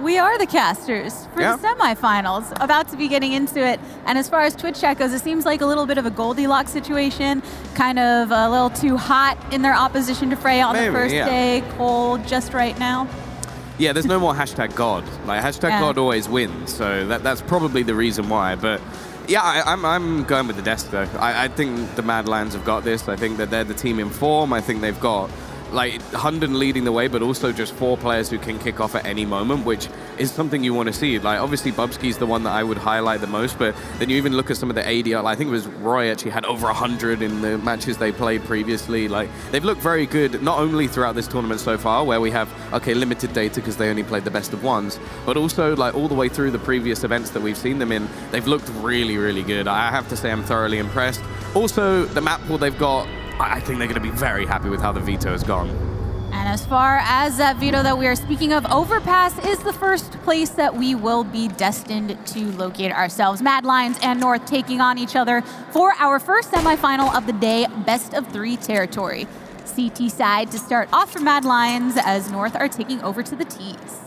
we are the casters for the semifinals, about to be getting into it. And as far as Twitch chat goes, it seems like a little bit of a Goldilocks situation, kind of a little too hot in their opposition to Freya on the first day, cold just right now. Yeah, there's no more hashtag God. Like, hashtag God always wins, so that's probably the reason why. But yeah, I'm going with the desk, though. I think the Mad Lions have got this. I think that they're the team in form. I think they've got like Hunden leading the way, but also just 4 players who can kick off at any moment, which is something you want to see. Like, obviously Bubsky's the one that I would highlight the most, but then you even look at some of the AD. I think it was Roy actually had over 100 in the matches they played previously. Like, they've looked very good, not only throughout this tournament so far, where we have, okay, limited data because they only played the best of ones, but also like all the way through the previous events that we've seen them in, they've looked really, really good. I have to say I'm thoroughly impressed. Also, the map pool they've got, I think they're going to be very happy with how the veto has gone. And as far as that veto that we are speaking of, Overpass is the first place that we will be destined to locate ourselves. Mad Lions and North taking on each other for our first semifinal of the day, best of 3 territory. CT side to start off for Mad Lions as North are taking over to the Ts.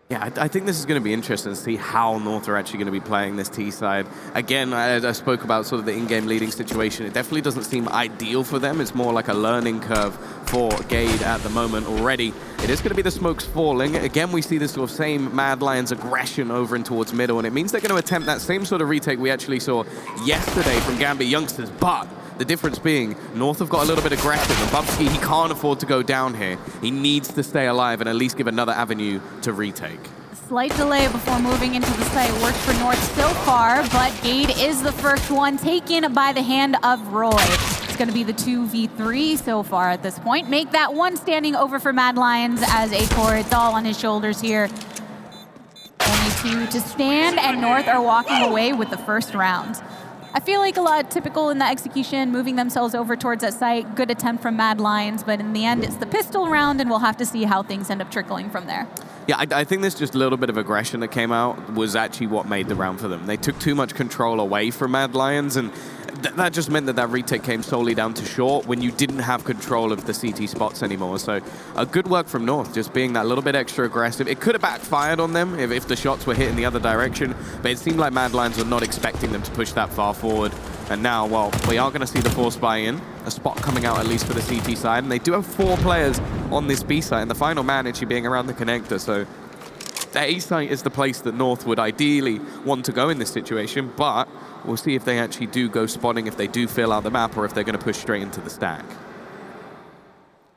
Yeah, I think this is going to be interesting to see how North are actually going to be playing this T side. Again, I spoke about sort of the in-game leading situation. It definitely doesn't seem ideal for them. It's more like a learning curve for Gade at the moment already. It is going to be the smokes falling. Again, we see this sort of same Mad Lions aggression over and towards middle, and it means they're going to attempt that same sort of retake we actually saw yesterday from Gambit Youngsters, but the difference being, North have got a little bit aggressive, and Bubsky, he can't afford to go down here. He needs to stay alive and at least give another avenue to retake. Slight delay before moving into the site worked for North so far, but Gade is the first one taken by the hand of Roy. It's going to be the 2v3 so far at this point. Make that one standing over for Mad Lions as Acor, it's all on his shoulders here. Only 2 to stand, and North are walking away with the first round. I feel like a lot typical in the execution, moving themselves over towards that site. Good attempt from Mad Lions, but in the end, it's the pistol round, and we'll have to see how things end up trickling from there. Yeah, I think this just a little bit of aggression that came out was actually what made the round for them. They took too much control away from Mad Lions, and that just meant that retake came solely down to short when you didn't have control of the CT spots anymore. So a good work from North, just being that little bit extra aggressive. It could have backfired on them if the shots were hit in the other direction, but it seemed like Mad Lions were not expecting them to push that far forward. And now, well, we are going to see the force buy-in, a spot coming out at least for the CT side, and they do have 4 players on this B site, and the final man actually being around the connector, so the A site is the place that North would ideally want to go in this situation, but we'll see if they actually do go spotting, if they do fill out the map, or if they're going to push straight into the stack.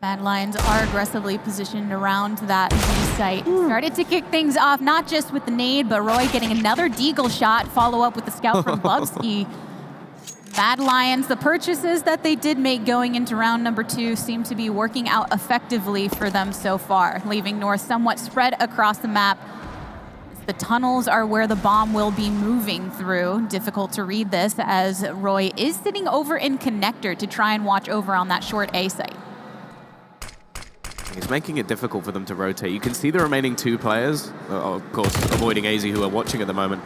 Mad Lions are aggressively positioned around that B site. Started to kick things off, not just with the nade, but Roy getting another deagle shot, follow up with the scout from Bubsky. Mad Lions, the purchases that they did make going into round number 2 seem to be working out effectively for them so far, leaving North somewhat spread across the map. The tunnels are where the bomb will be moving through. Difficult to read this as Roy is sitting over in connector to try and watch over on that short A site. It's making it difficult for them to rotate. You can see the remaining 2 players, of course avoiding AZ who are watching at the moment,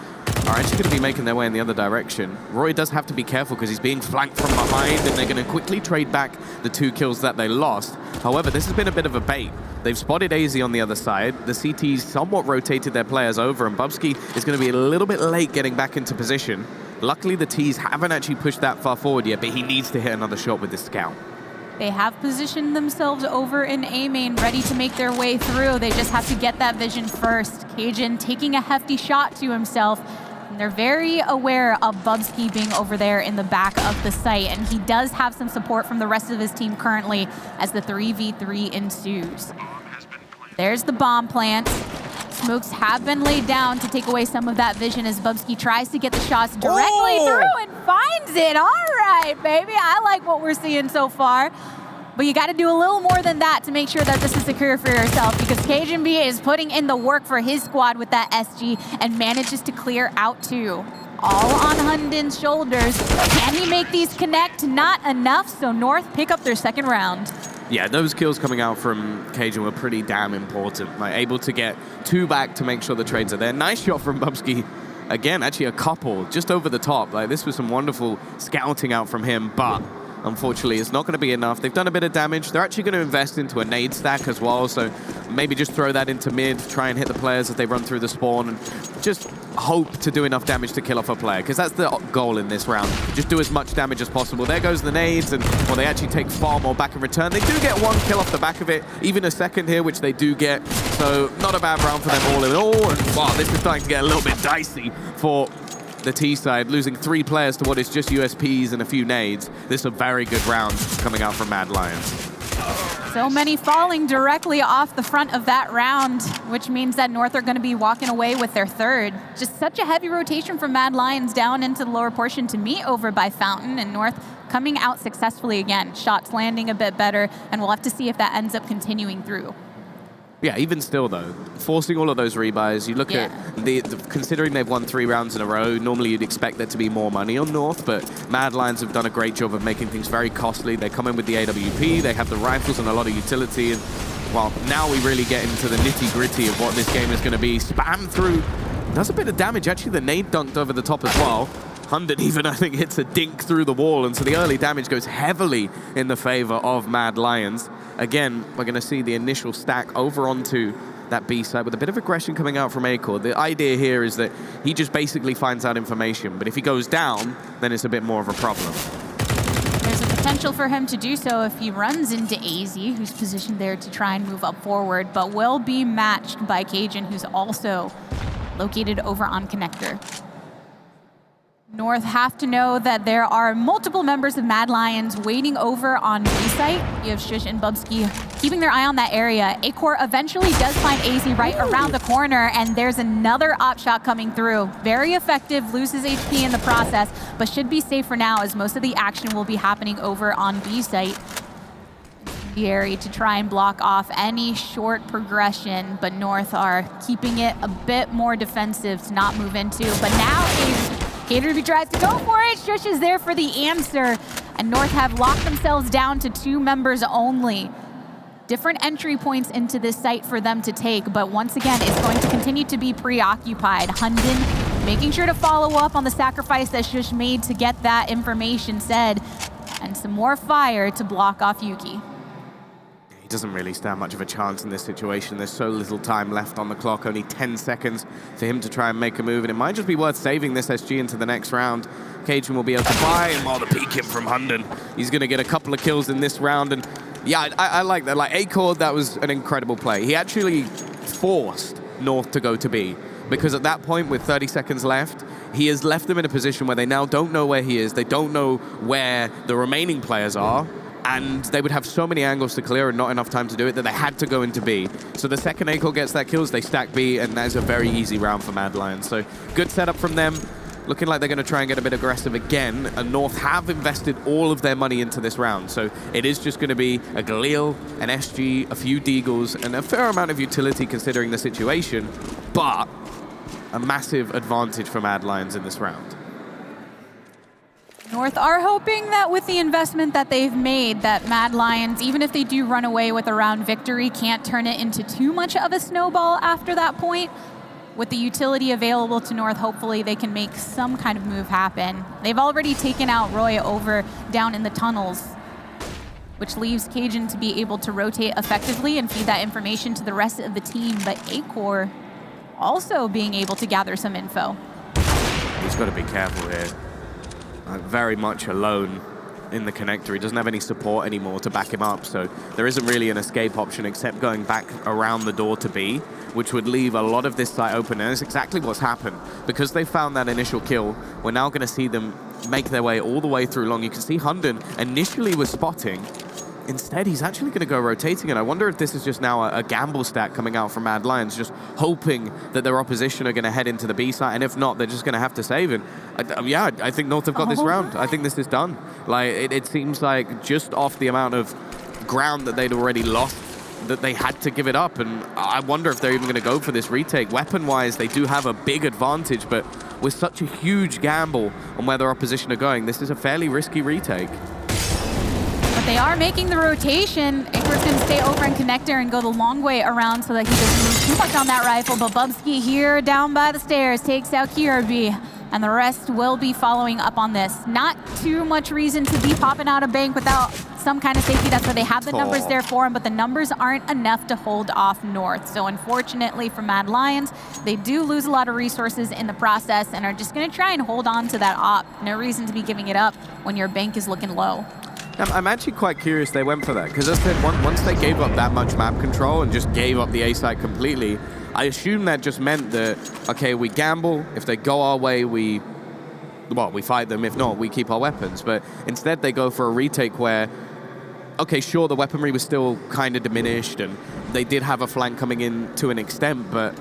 are actually going to be making their way in the other direction. Roy does have to be careful because he's being flanked from behind, and they're going to quickly trade back the 2 kills that they lost. However, this has been a bit of a bait. They've spotted AZ on the other side. The CTs somewhat rotated their players over, and Bubsky is going to be a little bit late getting back into position. Luckily, the Ts haven't actually pushed that far forward yet, but he needs to hit another shot with this scout. They have positioned themselves over in A main, ready to make their way through. They just have to get that vision first. Cajun taking a hefty shot to himself. And they're very aware of Bubsky being over there in the back of the site, and he does have some support from the rest of his team currently as the 3v3 ensues. There's the bomb plant. Smokes have been laid down to take away some of that vision as Bubsky tries to get the shots directly through and finds it. All right, baby. I like what we're seeing so far. But you got to do a little more than that to make sure that this is secure for yourself, because Cajun B is putting in the work for his squad with that SG and manages to clear out 2. All on Hunden's shoulders. Can he make these connect? Not enough, so North pick up their second round. Yeah, those kills coming out from Cajun were pretty damn important. Like, able to get 2 back to make sure the trades are there. Nice shot from Bubsky. Again, actually a couple just over the top. Like, this was some wonderful scouting out from him, but unfortunately, it's not going to be enough. They've done a bit of damage. They're actually going to invest into a nade stack as well, so maybe just throw that into mid, try and hit the players as they run through the spawn, and just hope to do enough damage to kill off a player, because that's the goal in this round. Just do as much damage as possible. There goes the nades, and well, they actually take far more back in return. They do get one kill off the back of it, even a second here, which they do get, so not a bad round for them all in all. And wow, this is starting to get a little bit dicey for the T side, losing 3 players to what is just USPs and a few nades. This is a very good round coming out from Mad Lions. So many falling directly off the front of that round, which means that North are going to be walking away with their third. Just such a heavy rotation from Mad Lions down into the lower portion to meet over by Fountain, and North coming out successfully again. Shots landing a bit better, and we'll have to see if that ends up continuing through. Yeah, even still though, forcing all of those rebuys, you look at considering they've won 3 rounds in a row, normally you'd expect there to be more money on North, but Mad Lions have done a great job of making things very costly. They come in with the AWP, they have the rifles and a lot of utility, and well, now we really get into the nitty-gritty of what this game is going to be. Spam through, does a bit of damage. Actually, the nade dunked over the top as well. Hunden even, I think, hits a dink through the wall, and so the early damage goes heavily in the favor of Mad Lions. Again, we're going to see the initial stack over onto that B side with a bit of aggression coming out from Acor. The idea here is that he just basically finds out information, but if he goes down, then it's a bit more of a problem. There's a potential for him to do so if he runs into AZ, who's positioned there to try and move up forward, but will be matched by Cajun, who's also located over on Connector. North have to know that there are multiple members of Mad Lions waiting over on B site. You have Shush and Bubsky keeping their eye on that area. Acor eventually does find AZ right around the corner, and there's another op shot coming through. Very effective, loses HP in the process, but should be safe for now as most of the action will be happening over on B site. Gary to try and block off any short progression, but North are keeping it a bit more defensive to not move into. But now Caterby tries to go for it. Shush is there for the answer, and North have locked themselves down to 2 members only. Different entry points into this site for them to take, but once again, it's going to continue to be preoccupied. Hunden making sure to follow up on the sacrifice that Shush made to get that information said, and some more fire to block off Yuki. He doesn't really stand much of a chance in this situation. There's so little time left on the clock, only 10 seconds for him to try and make a move, and it might just be worth saving this SG into the next round. Cajun will be able to buy, and while the peek him from Hunden, he's going to get a couple of kills in this round, and yeah, I like that. Like, Acor, that was an incredible play. He actually forced North to go to B, because at that point, with 30 seconds left, he has left them in a position where they now don't know where he is, they don't know where the remaining players are, and they would have so many angles to clear and not enough time to do it that they had to go into B. So the second Acor gets that kills, they stack B, and that is a very easy round for Mad Lions. So good setup from them. Looking like they're going to try and get a bit aggressive again, and North have invested all of their money into this round. So it is just going to be a Galil, an SG, a few Deagles, and a fair amount of utility considering the situation, but a massive advantage for Mad Lions in this round. North are hoping that with the investment that they've made, that Mad Lions, even if they do run away with a round victory, can't turn it into too much of a snowball after that point. With the utility available to North, hopefully they can make some kind of move happen. They've already taken out Roy over down in the tunnels, which leaves Cajun to be able to rotate effectively and feed that information to the rest of the team, but Acor also being able to gather some info. He's got to be careful here. Very much alone in the connector. He doesn't have any support anymore to back him up, so there isn't really an escape option except going back around the door to B, which would leave a lot of this site open, and that's exactly what's happened. Because they found that initial kill, we're now going to see them make their way all the way through long. You can see Hunden initially was spotting. Instead, he's actually going to go rotating, and I wonder if this is just now a gamble stack coming out from Mad Lions, just hoping that their opposition are going to head into the B site, and if not, they're just going to have to save it. Yeah, I think North have got this round. I think this is done. Like, it seems like just off the amount of ground that they'd already lost, that they had to give it up, and I wonder if they're even going to go for this retake. Weapon-wise, they do have a big advantage, but with such a huge gamble on where their opposition are going, this is a fairly risky retake. But they are making the rotation. Acor's going to stay over in connector and go the long way around so that he doesn't move too much on that rifle. But Bubsky here down by the stairs takes out Kirby. and the rest will be following up on this. Not too much reason to be popping out a bank without some kind of safety. That's why they have the numbers there for him, but the numbers aren't enough to hold off North. So unfortunately for Mad Lions, they do lose a lot of resources in the process and are just going to try and hold on to that op. No reason to be giving it up when your bank is looking low. I'm actually quite curious they went for that, because as I said, once they gave up that much map control and just gave up the A site completely, I assume that just meant that, okay, we gamble, if they go our way, we fight them, if not, we keep our weapons. But instead they go for a retake where, okay, sure, the weaponry was still kind of diminished, and they did have a flank coming in to an extent, but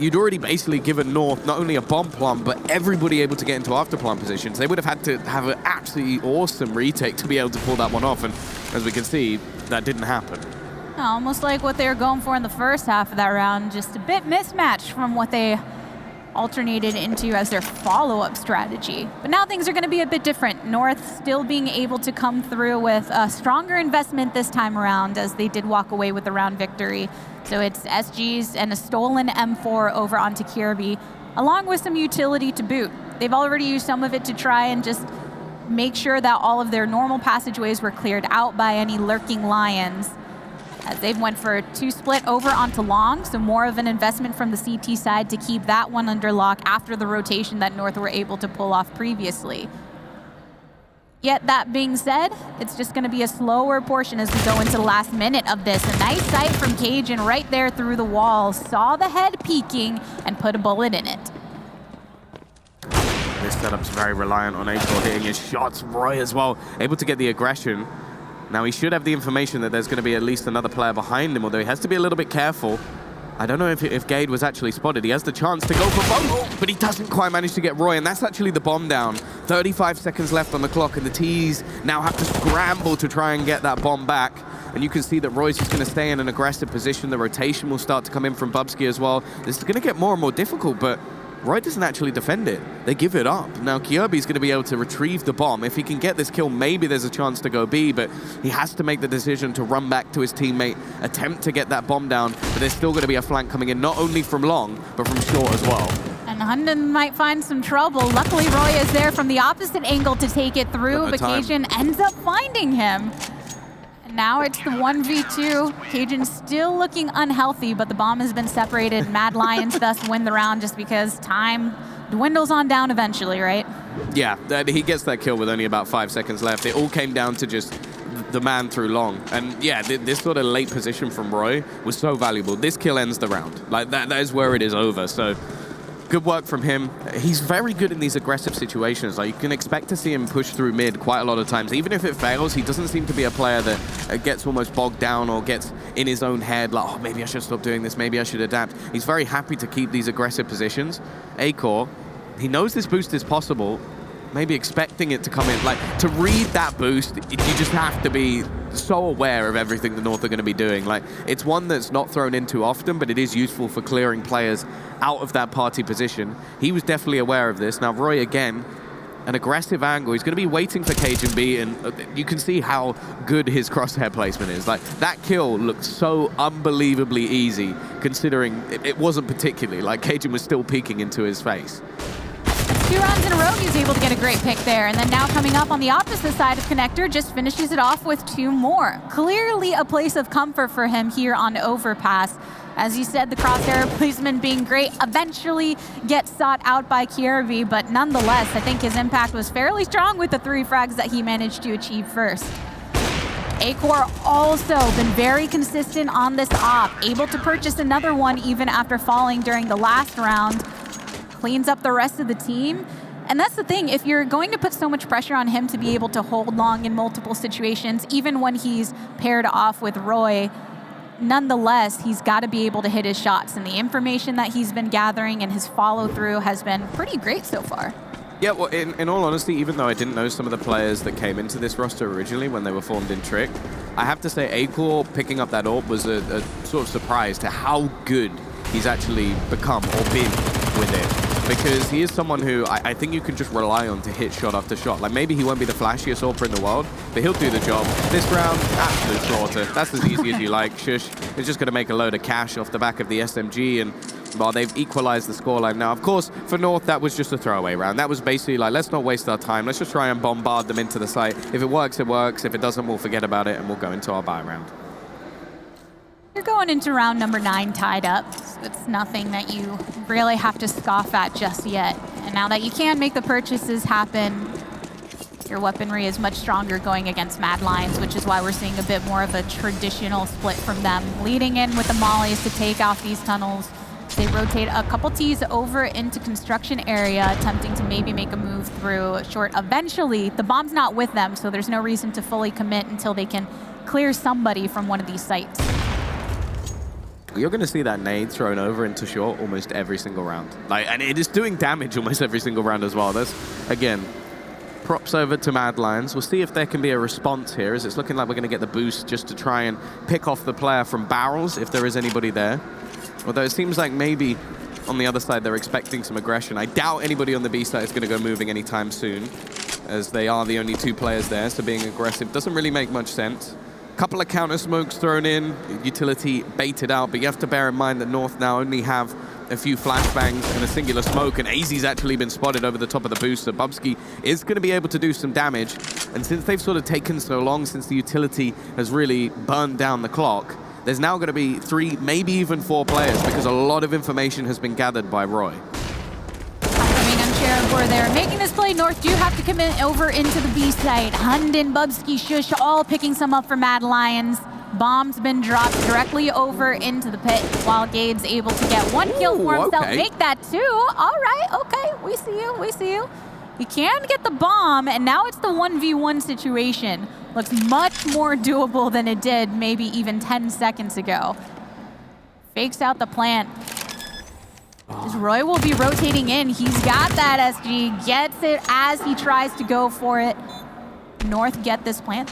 you'd already basically given North not only a bomb plant, but everybody able to get into after plant positions. They would have had to have an absolutely awesome retake to be able to pull that one off, and as we can see, that didn't happen. Almost like what they were going for in the first half of that round, just a bit mismatched from what they alternated into as their follow-up strategy. But now things are going to be a bit different. North still being able to come through with a stronger investment this time around, as they did walk away with the round victory. So it's SGs and a stolen M4 over onto Kirby, along with some utility to boot. They've already used some of it to try and just make sure that all of their normal passageways were cleared out by any lurking Lions. As they've went for a 2-split over onto Long, so more of an investment from the CT side to keep that one under lock after the rotation that North were able to pull off previously. Yet that being said, it's just going to be a slower portion as we go into the last minute of this. A nice sight from Cajun right there through the wall. Saw the head peeking and put a bullet in it. This setup's very reliant on Acor hitting his shots. Roy as well, able to get the aggression. Now he should have the information that there's going to be at least another player behind him, although he has to be a little bit careful. I don't know if Gade was actually spotted. He has the chance to go for both, but he doesn't quite manage to get Roy, and that's actually the bomb down. 35 seconds left on the clock, and the T's now have to scramble to try and get that bomb back. And you can see that Roy's just going to stay in an aggressive position. The rotation will start to come in from Bubsky as well. This is going to get more and more difficult, but Roy doesn't actually defend it. They give it up. Now Kirby's going to be able to retrieve the bomb. If he can get this kill, maybe there's a chance to go B, but he has to make the decision to run back to his teammate, attempt to get that bomb down, but there's still going to be a flank coming in, not only from long, but from short as well. And Hunden might find some trouble. Luckily, Roy is there from the opposite angle to take it through, but Cajun ends up finding him. Now it's the 1v2. Cajun still looking unhealthy, but the bomb has been separated. Mad Lions thus win the round just because time dwindles on down eventually, right? Yeah, he gets that kill with only about 5 seconds left. It all came down to just the man through long. And yeah, this sort of late position from Roy was so valuable. This kill ends the round. Like that is where it is over. So good work from him. He's very good in these aggressive situations. Like you can expect to see him push through mid quite a lot of times. Even if it fails, he doesn't seem to be a player that gets almost bogged down or gets in his own head like, oh, maybe I should stop doing this, maybe I should adapt. He's very happy to keep these aggressive positions. Acor, he knows this boost is possible, maybe expecting it to come in. Like, to read that boost, you just have to be so aware of everything the North are going to be doing. Like, it's one that's not thrown in too often, but it is useful for clearing players out of that party position. He was definitely aware of this. Now, Roy, again, an aggressive angle. He's going to be waiting for Cajun B, and you can see how good his crosshair placement is. Like, that kill looked so unbelievably easy, considering it wasn't particularly. Like, Cajun was still peeking into his face. 2 rounds in a row, he was able to get a great pick there. And then now coming up on the opposite side of Connector, just finishes it off with 2 more. Clearly a place of comfort for him here on Overpass. As you said, the crosshair placement being great, eventually gets sought out by Kirby, but nonetheless, I think his impact was fairly strong with the 3 frags that he managed to achieve first. Acor also been very consistent on this op, able to purchase another one even after falling during the last round. Cleans up the rest of the team. And that's the thing, if you're going to put so much pressure on him to be able to hold long in multiple situations, even when he's paired off with Roy, nonetheless, he's got to be able to hit his shots. And the information that he's been gathering and his follow-through has been pretty great so far. Yeah, well, in all honesty, even though I didn't know some of the players that came into this roster originally when they were formed in Trick, I have to say Acor picking up that AWP was a sort of surprise to how good he's actually become or been with it. Because he is someone who I think you can just rely on to hit shot after shot. Like, maybe he won't be the flashiest AWPer in the world, but he'll do the job. This round, absolute slaughter. That's as easy as you like. Shush is just going to make a load of cash off the back of the SMG, and Well, they've equalized the scoreline now. Of course, for North, that was just a throwaway round. That was basically like, let's not waste our time. Let's just try and bombard them into the site. If it works, it works. If it doesn't, we'll forget about it and we'll go into our buy round. You're going into round number 9 tied up. So it's nothing that you really have to scoff at just yet. And now that you can make the purchases happen, your weaponry is much stronger going against Mad Lions, which is why we're seeing a bit more of a traditional split from them. Leading in with the mollies to take off these tunnels. They rotate a couple Ts over into construction area, attempting to maybe make a move through short. Eventually, the bomb's not with them, so there's no reason to fully commit until they can clear somebody from one of these sites. You're going to see that nade thrown over into short almost every single round. And it is doing damage almost every single round as well. That's, again, props over to Mad Lions. We'll see if there can be a response here, as it's looking like we're going to get the boost just to try and pick off the player from barrels, if there is anybody there. Although it seems like maybe on the other side they're expecting some aggression. I doubt anybody on the B side is going to go moving anytime soon, as they are the only 2 players there, so being aggressive doesn't really make much sense. Couple of counter smokes thrown in, utility baited out, but you have to bear in mind that North now only have a few flashbangs and a singular smoke, and AZ's actually been spotted over the top of the boost, so Bubsky is going to be able to do some damage. And since they've sort of taken so long, since the utility has really burned down the clock, there's now going to be 3, maybe even 4 players, because a lot of information has been gathered by Roy. They're making this play. North do have to commit over into the B site. Hunden, Bubsky, Shush, all picking some up for Mad Lions. Bomb's been dropped directly over into the pit, while Gabe's able to get 1 kill for himself. Okay. Make that 2. All right, okay, we see you, we see you. He can get the bomb, and now it's the 1v1 situation. Looks much more doable than it did maybe even 10 seconds ago. Fakes out the plant. As Roy will be rotating in. He's got that SG, gets it as he tries to go for it. North get this plant.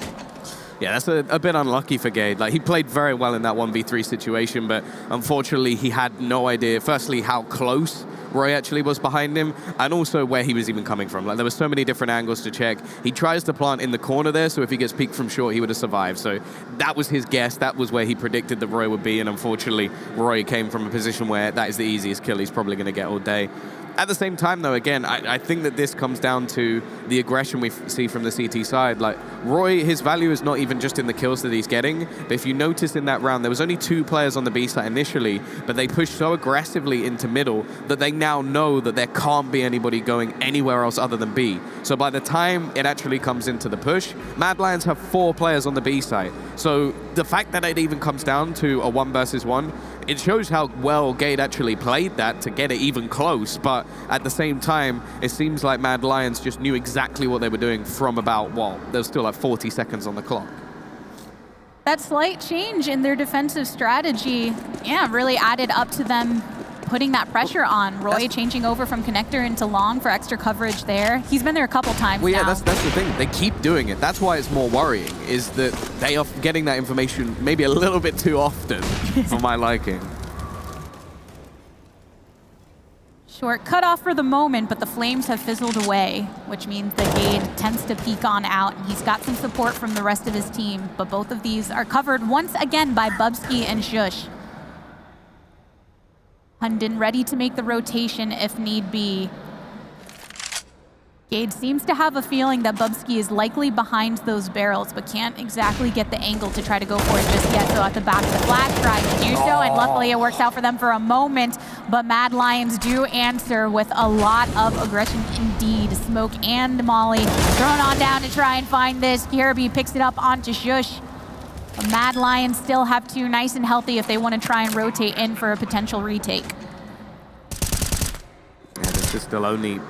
Yeah, that's a bit unlucky for Gade. Like, he played very well in that 1v3 situation, but unfortunately he had no idea, firstly, how close Roy actually was behind him, and also where he was even coming from. Like, there were so many different angles to check. He tries to plant in the corner there, so if he gets peeked from short, he would have survived. So that was his guess. That was where he predicted that Roy would be, and unfortunately, Roy came from a position where that is the easiest kill he's probably going to get all day. At the same time, though, again, I think that this comes down to the aggression we see from the CT side. Like, Roy, his value is not even just in the kills that he's getting, but if you notice in that round, there was only 2 players on the B side initially, but they pushed so aggressively into middle that they now know that there can't be anybody going anywhere else other than B. So by the time it actually comes into the push, Mad Lions have 4 players on the B side. So the fact that it even comes down to a 1 versus 1, it shows how well Gade actually played that to get it even close, but at the same time, it seems like Mad Lions just knew exactly what they were doing from about, well, there's still like 40 seconds on the clock. That slight change in their defensive strategy, yeah, really added up to them putting that pressure on. Roy changing over from connector into long for extra coverage there. He's been there a couple times well, yeah, now. that's the thing. They keep doing it. That's why it's more worrying, is that they are getting that information maybe a little bit too often for my liking. Short cut off for the moment, but the flames have fizzled away, which means that Gade tends to peek on out, and he's got some support from the rest of his team, but both of these are covered once again by Bubsky and Shush. Hunden ready to make the rotation if need be. Gade seems to have a feeling that Bubsky is likely behind those barrels, but can't exactly get the angle to try to go for it just yet. So at the back of the flash, trying to do so, and luckily it works out for them for a moment. But Mad Lions do answer with a lot of aggression indeed. Smoke and Molly thrown on down to try and find this. Kirby picks it up onto Shush. But Mad Lions still have 2 nice and healthy if they want to try and rotate in for a potential retake. Yeah, this is still only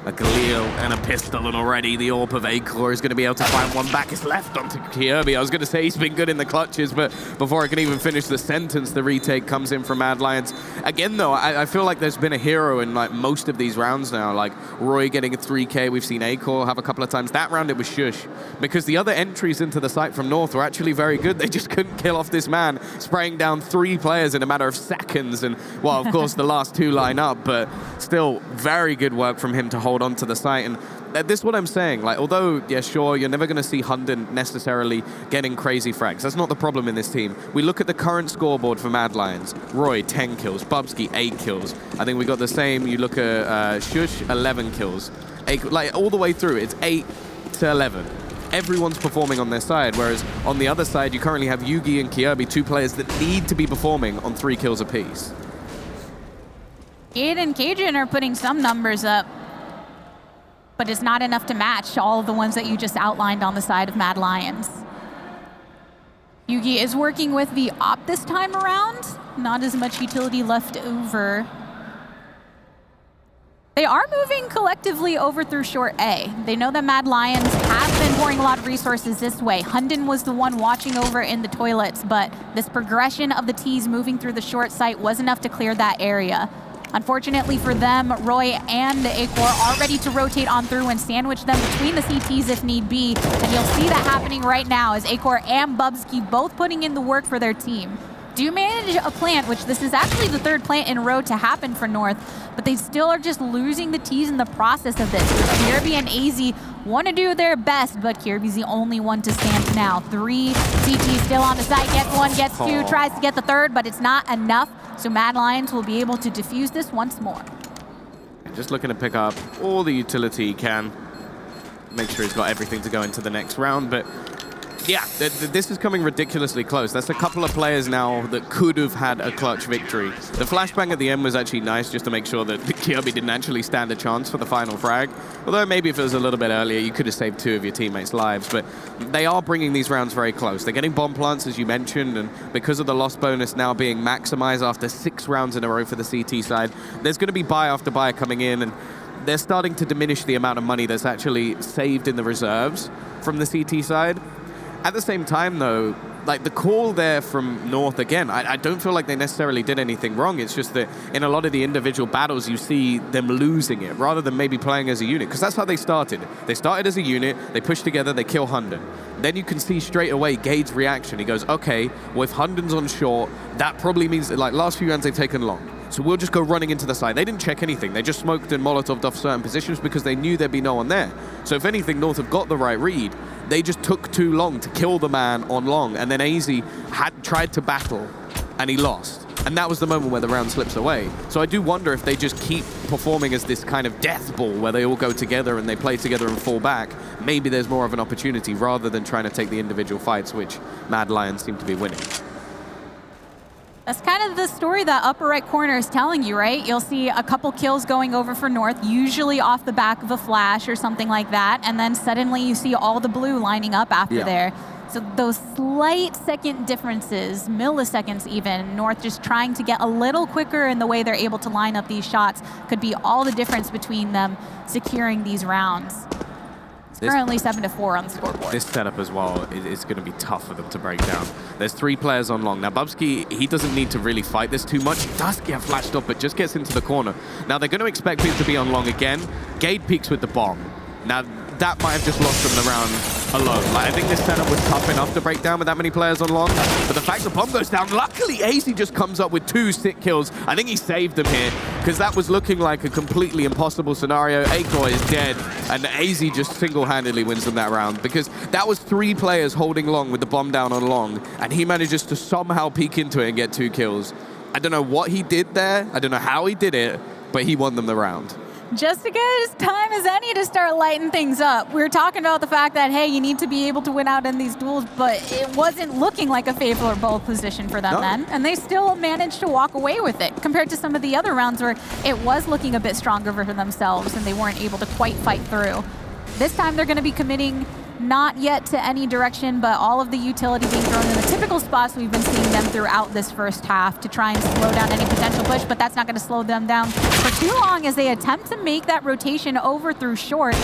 a Galil and a pistol, and already the AWP of Acor is going to be able to find one back. It's left onto Kirby. I was going to say he's been good in the clutches, but before I can even finish the sentence, the retake comes in from Mad Lions. Again, though, I feel like there's been a hero in like most of these rounds now. Like Roy getting a 3K, we've seen Acor have a couple of times. That round it was Shush, because the other entries into the site from North were actually very good. They just couldn't kill off this man, spraying down 3 players in a matter of seconds. And, well, of course, the last 2 line up, but still very good work from him to hold hold on to the site. And this is what I'm saying. Like, although, yeah, sure, you're never going to see Hunden necessarily getting crazy frags. That's not the problem in this team. We look at the current scoreboard for Mad Lions. Roy, 10 kills. Bubsky, 8 kills. I think we got the same. You look at Shush, 11 kills. Like, all the way through, it's 8 to 11. Everyone's performing on their side, whereas on the other side, you currently have Yugi and Kirby, 2 players that need to be performing on 3 kills apiece. Cade and Cajun are putting some numbers up, but it's not enough to match all of the ones that you just outlined on the side of Mad Lions. Yugi is working with the op this time around. Not as much utility left over. They are moving collectively over through short A. They know that Mad Lions have been pouring a lot of resources this way. Hunden was the one watching over in the toilets, but this progression of the T's moving through the short site was enough to clear that area. Unfortunately for them, Roy and Acor are ready to rotate on through and sandwich them between the CTs if need be. And you'll see that happening right now as Acor and Bubsky both putting in the work for their team. Do manage a plant, which this is actually the 3rd plant in a row to happen for North, but they still are just losing the T's in the process of this. Kirby and AZ want to do their best, but Kirby's the only one to stand now. 3 CTs still on the site, gets 1, gets 2, tries to get the 3rd, but it's not enough. So Mad Lions will be able to defuse this once more. Just looking to pick up all the utility he can. Make sure he's got everything to go into the next round, but yeah, this is coming ridiculously close. That's a couple of players now that could have had a clutch victory. The flashbang at the end was actually nice just to make sure that Kirby didn't actually stand a chance for the final frag. Although maybe if it was a little bit earlier, you could have saved 2 of your teammates' lives. But they are bringing these rounds very close. They're getting bomb plants, as you mentioned, and because of the loss bonus now being maximized after 6 rounds in a row for the CT side, there's going to be buy after buy coming in, and they're starting to diminish the amount of money that's actually saved in the reserves from the CT side. At the same time, though, like the call there from North, again, I don't feel like they necessarily did anything wrong. It's just that in a lot of the individual battles, you see them losing it rather than maybe playing as a unit, because that's how they started. They started as a unit, they push together, they kill Hunden. Then you can see straight away Gade's reaction. He goes, okay, well, if Hunden's on short, that probably means that, like, last few rounds they've taken long. So we'll just go running into the side. They didn't check anything. They just smoked and Molotoved off certain positions because they knew there'd be no one there. So if anything, North have got the right read. They just took too long to kill the man on long, and then AZ had tried to battle, and he lost. And that was the moment where the round slips away. So I do wonder if they just keep performing as this kind of death ball where they all go together and they play together and fall back. Maybe there's more of an opportunity rather than trying to take the individual fights, which Mad Lions seem to be winning. That's kind of the story that upper right corner is telling you, right? You'll see a couple kills going over for North, usually off the back of a flash or something like that, and then suddenly you see all the blue lining up after there. So those slight second differences, milliseconds even, North just trying to get a little quicker in the way they're able to line up these shots could be all the difference between them securing these rounds. Currently 7-4 on the scoreboard. This setup as well is going to be tough for them to break down. There's 3 players on long. Now, Bubsky, he doesn't need to really fight this too much. He does get flashed up, but just gets into the corner. Now, they're going to expect him to be on long again. Gade peeks with the bomb. Now, that might have just lost them the round alone. Like, I think this setup was tough enough to break down with that many players on long. But the fact the bomb goes down, luckily AZ just comes up with 2 sick kills. I think he saved them here because that was looking like a completely impossible scenario. Acor is dead, and AZ just single-handedly wins them that round because that was 3 players holding long with the bomb down on long, and he manages to somehow peek into it and get 2 kills. I don't know what he did there. I don't know how he did it, but he won them the round. Just as good as time as any to start lighting things up. We were talking about the fact that, hey, you need to be able to win out in these duels, but it wasn't looking like a favorable position for them then, and they still managed to walk away with it compared to some of the other rounds where it was looking a bit stronger for themselves and they weren't able to quite fight through. This time they're going to be committing not yet to any direction, but all of the utility being thrown in the typical spots we've been seeing them throughout this first half to try and slow down any potential push, but that's not going to slow them down for too long as they attempt to make that rotation over through short.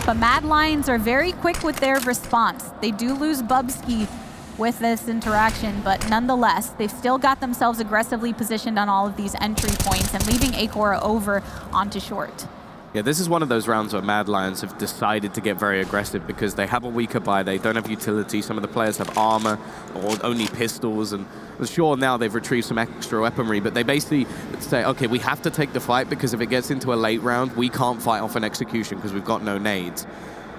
But Mad Lions are very quick with their response. They do lose Bubsky with this interaction, but nonetheless, they've still got themselves aggressively positioned on all of these entry points and leaving Acor over onto short. Yeah, this is one of those rounds where Mad Lions have decided to get very aggressive because they have a weaker buy, they don't have utility, some of the players have armor or only pistols, and sure, now they've retrieved some extra weaponry, but they basically say, okay, we have to take the fight because if it gets into a late round, we can't fight off an execution because we've got no nades.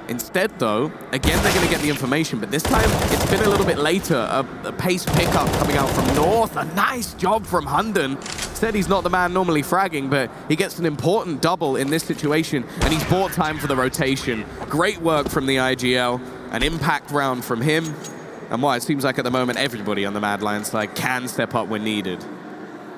Instead, though, again, they're going to get the information, but this time it's been a little bit later. A pace pickup coming out from North. A nice job from Hunden. Said he's not the man normally fragging, but he gets an important double in this situation, and he's bought time for the rotation. Great work from the IGL. An impact round from him. And it seems like at the moment, everybody on the Mad Lions side can step up when needed.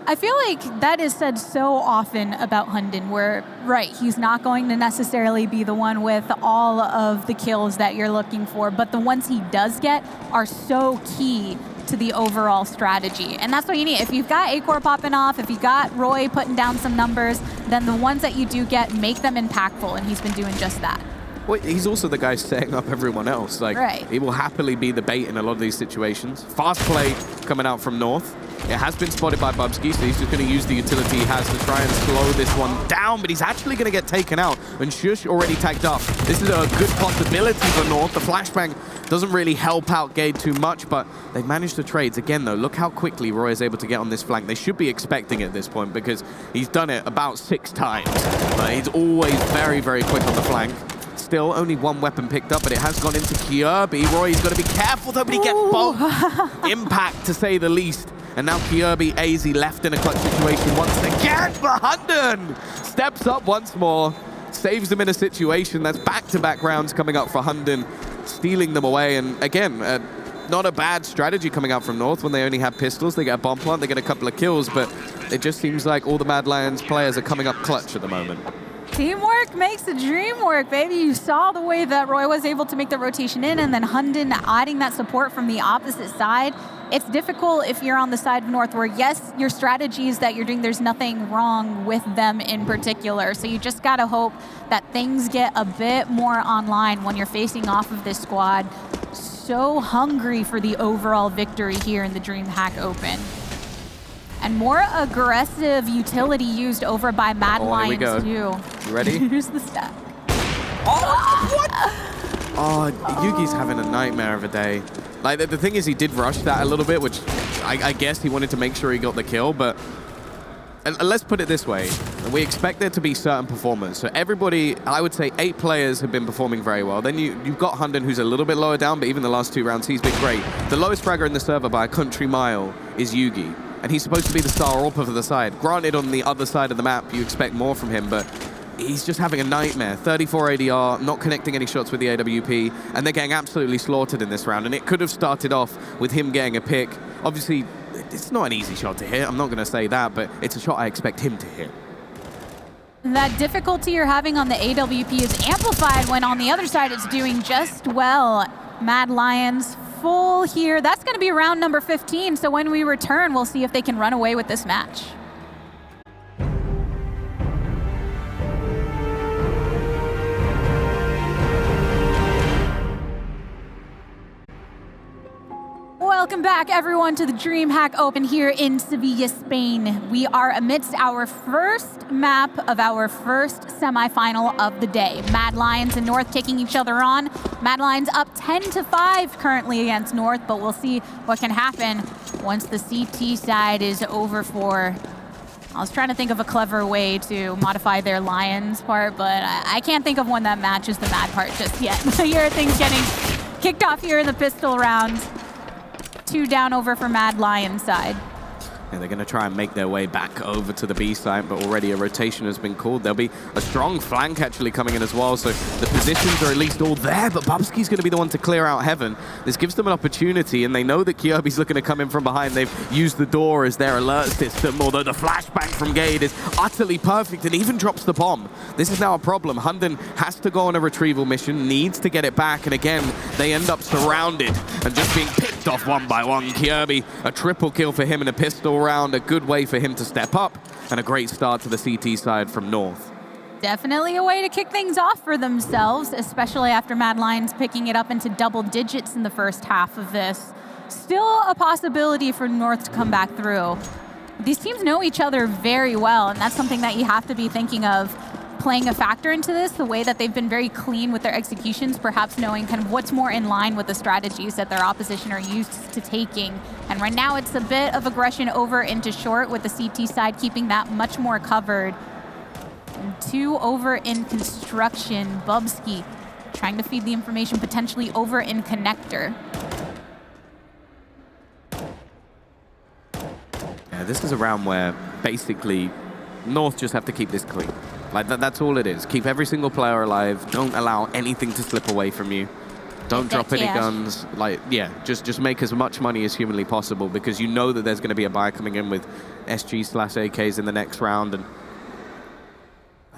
I feel like that is said so often about Hunden, where, right, he's not going to necessarily be the one with all of the kills that you're looking for, but the ones he does get are so key to the overall strategy. And that's what you need. If you've got Acor popping off, if you've got Roy putting down some numbers, then the ones that you do get, make them impactful, and he's been doing just that. Well, he's also the guy setting up everyone else. Like, right. He will happily be the bait in a lot of these situations. Fast play coming out from North. It has been spotted by Bubsky, so he's just going to use the utility he has to try and slow this one down, but he's actually going to get taken out, and Shush already tagged up. This is a good possibility for North. The flashbang doesn't really help out Gade too much, but they've managed the trades. Again, though, look how quickly Roy is able to get on this flank. They should be expecting it at this point, because he's done it about 6 times. But he's always very, very quick on the flank. Still, only one weapon picked up, but it has gone into Kirby. Roy's got to be careful, though, but he gets both. Impact, to say the least. And now Kirby AZ left in a clutch situation once again for Hunden. Steps up once more, saves them in a situation. That's back-to-back rounds coming up for Hunden, stealing them away. And again, not a bad strategy coming out from North when they only have pistols. They get a bomb plant, they get a couple of kills, but it just seems like all the Mad Lions players are coming up clutch at the moment. Teamwork makes the dream work, baby. You saw the way that Roy was able to make the rotation in, and then Hunden adding that support from the opposite side. It's difficult if you're on the side of North where, yes, your strategies that you're doing, there's nothing wrong with them in particular. So you just got to hope that things get a bit more online when you're facing off of this squad. So hungry for the overall victory here in the DreamHack Open. And more aggressive utility used over by Mad Lions, too. You ready? Here's the stack. Oh, what? Oh, Yugi's having a nightmare of a day. Like, the thing is, he did rush that a little bit, which I guess he wanted to make sure he got the kill, but let's put it this way. We expect there to be certain performers. So everybody, I would say 8 players have been performing very well. Then you've got Hunden, who's a little bit lower down, but even the last 2 rounds, he's been great. The lowest fragger in the server by a country mile is Yugi, and he's supposed to be the star AWPer for the side. Granted, on the other side of the map, you expect more from him, but he's just having a nightmare. 34 ADR, not connecting any shots with the AWP, and they're getting absolutely slaughtered in this round. And it could have started off with him getting a pick. Obviously, it's not an easy shot to hit. I'm not going to say that, but it's a shot I expect him to hit. That difficulty you're having on the AWP is amplified when on the other side it's doing just well. Mad Lions full here. That's going to be round number 15, so when we return, we'll see if they can run away with this match. Welcome back, everyone, to the DreamHack Open here in Sevilla, Spain. We are amidst our first map of our first semifinal of the day. Mad Lions and North taking each other on. Mad Lions up 10-5 currently against North, but we'll see what can happen once the CT side is over for. I was trying to think of a clever way to modify their Lions part, but I can't think of one that matches the Mad part just yet. Here are things getting kicked off here in the pistol round. 2 down over for Mad Lions side. Yeah, they're going to try and make their way back over to the B site, but already a rotation has been called. There'll be a strong flank actually coming in as well, so the positions are at least all there, but Bubsky's going to be the one to clear out Heaven. This gives them an opportunity, and they know that Kirby's looking to come in from behind. They've used the door as their alert system, although the flashbang from Gade is utterly perfect and even drops the bomb. This is now a problem. Hunden has to go on a retrieval mission, needs to get it back, and again, they end up surrounded and just being picked off one by one. Kirby, a triple kill for him in a pistol round, a good way for him to step up, and a great start to the CT side from North. Definitely a way to kick things off for themselves, especially after Mad Lions picking it up into double digits in the first half of this. Still a possibility for North to come back through. These teams know each other very well, and that's something that you have to be thinking of. playing a factor into this, the way that they've been very clean with their executions, perhaps knowing kind of what's more in line with the strategies that their opposition are used to taking. And right now it's a bit of aggression over into short, with the CT side keeping that much more covered. And 2 over in construction. Bubsky trying to feed the information potentially over in connector. Yeah, this is a round where basically North just have to keep this clean. Like that's all it is. Keep every single player alive. Don't allow anything to slip away from you. Don't drop any guns. Like, yeah, just make as much money as humanly possible, because you know that there's going to be a buy coming in with SG/AKs in the next round, and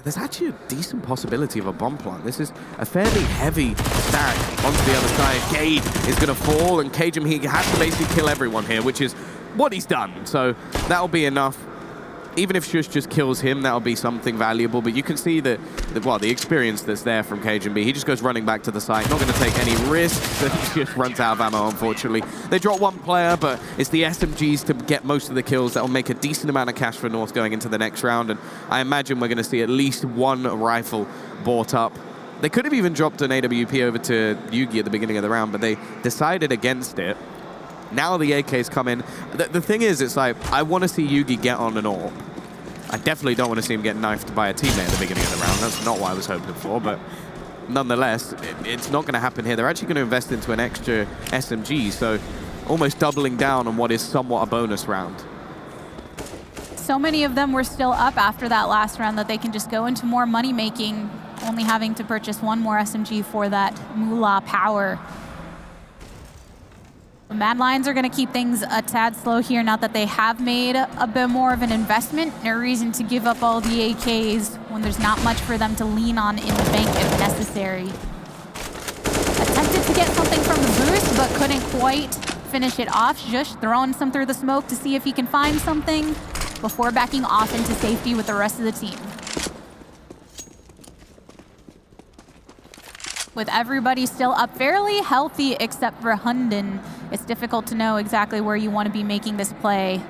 there's actually a decent possibility of a bomb plant. This is a fairly heavy stack onto the other side. Gade is going to fall, and Cajun, he has to basically kill everyone here, which is what he's done. So that'll be enough. Even if Shush just kills him, that'll be something valuable. But you can see that, well, the experience that's there from Cajun B. He just goes running back to the site, not going to take any risks, and he just runs out of ammo, unfortunately. They drop one player, but it's the SMGs to get most of the kills. That'll make a decent amount of cash for North going into the next round. And I imagine we're going to see at least one rifle bought up. They could have even dropped an AWP over to Yugi at the beginning of the round, but they decided against it. Now the AKs come in. The thing is, it's like, I want to see Yugi get on an AWP. I definitely don't want to see him get knifed by a teammate at the beginning of the round. That's not what I was hoping for, but nonetheless, it's not going to happen here. They're actually going to invest into an extra SMG, so almost doubling down on what is somewhat a bonus round. So many of them were still up after that last round that they can just go into more money making, only having to purchase one more SMG for that moolah power. The Mad Lions are going to keep things a tad slow here, now that they have made a bit more of an investment. No reason to give up all the AKs when there's not much for them to lean on in the bank if necessary. Attempted to get something from the boost, but couldn't quite finish it off. Just throwing some through the smoke to see if he can find something before backing off into safety with the rest of the team. With everybody still up fairly healthy except for Hunden, it's difficult to know exactly where you want to be making this play.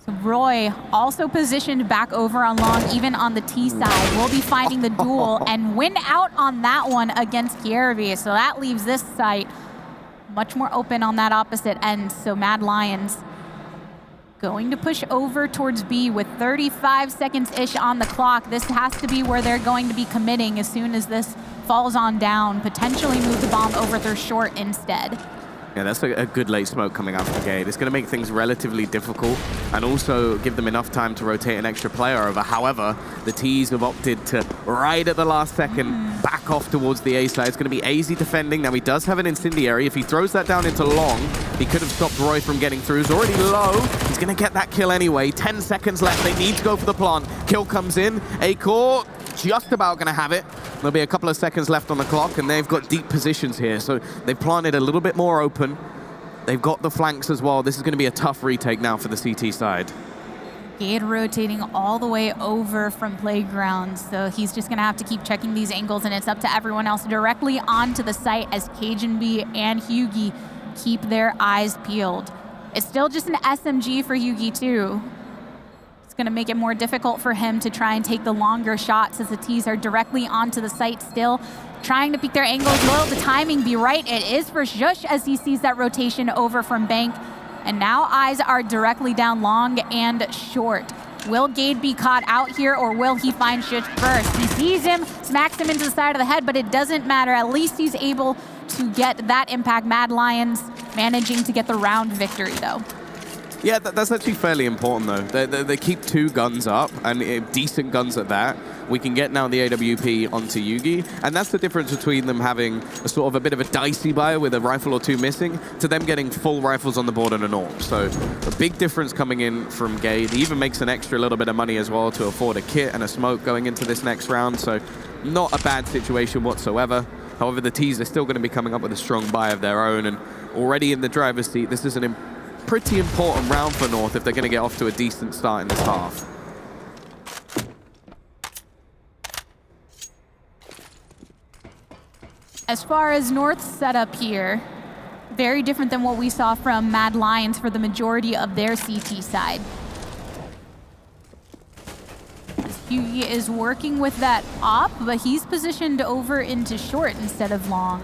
So Roy also positioned back over on long, even on the T side. Will be finding the duel and win out on that one against Kiervi. So that leaves this site much more open on that opposite end. So Mad Lions going to push over towards B with 35 seconds-ish on the clock. This has to be where they're going to be committing as soon as this falls on down, potentially move the bomb over their short instead. Yeah, that's a good late smoke coming out from Gade. It's going to make things relatively difficult and also give them enough time to rotate an extra player over. However, the T's have opted to, right at the last second, back off towards the A side. It's going to be AZ defending. Now, he does have an incendiary. If he throws that down into long, he could have stopped Roy from getting through. He's already low. He's going to get that kill anyway. 10 seconds left. They need to go for the plant. Kill comes in. A-Core just about going to have it. There'll be a couple of seconds left on the clock, and they've got deep positions here. So they've planted a little bit more open. They've got the flanks as well. This is going to be a tough retake now for the CT side. Gade rotating all the way over from Playground, so he's just going to have to keep checking these angles, and it's up to everyone else directly onto the site as Cajun B and Hugie keep their eyes peeled. It's still just an SMG for Hugie too. It's going to make it more difficult for him to try and take the longer shots as the T's are directly onto the site still, trying to peek their angles. Will the timing be right? It is for Shush as he sees that rotation over from Bank. And now eyes are directly down long and short. Will Gade be caught out here, or will he find Shush first? He sees him, smacks him into the side of the head, but it doesn't matter. At least he's able to get that impact. Mad Lions managing to get the round victory, though. Yeah, that's actually fairly important, though. They keep 2 guns up, and decent guns at that. We can get now the AWP onto Yugi, and that's the difference between them having a sort of a bit of a dicey buy with a rifle or 2 missing, to them getting full rifles on the board and an AWP. So a big difference coming in from Gade. He even makes an extra little bit of money as well to afford a kit and a smoke going into this next round, so not a bad situation whatsoever. However, the T's are still going to be coming up with a strong buy of their own, and already in the driver's seat, this is an pretty important round for North if they're going to get off to a decent start in this half. As far as North's setup here, very different than what we saw from Mad Lions for the majority of their CT side. Hughie is working with that op, but he's positioned over into short instead of long.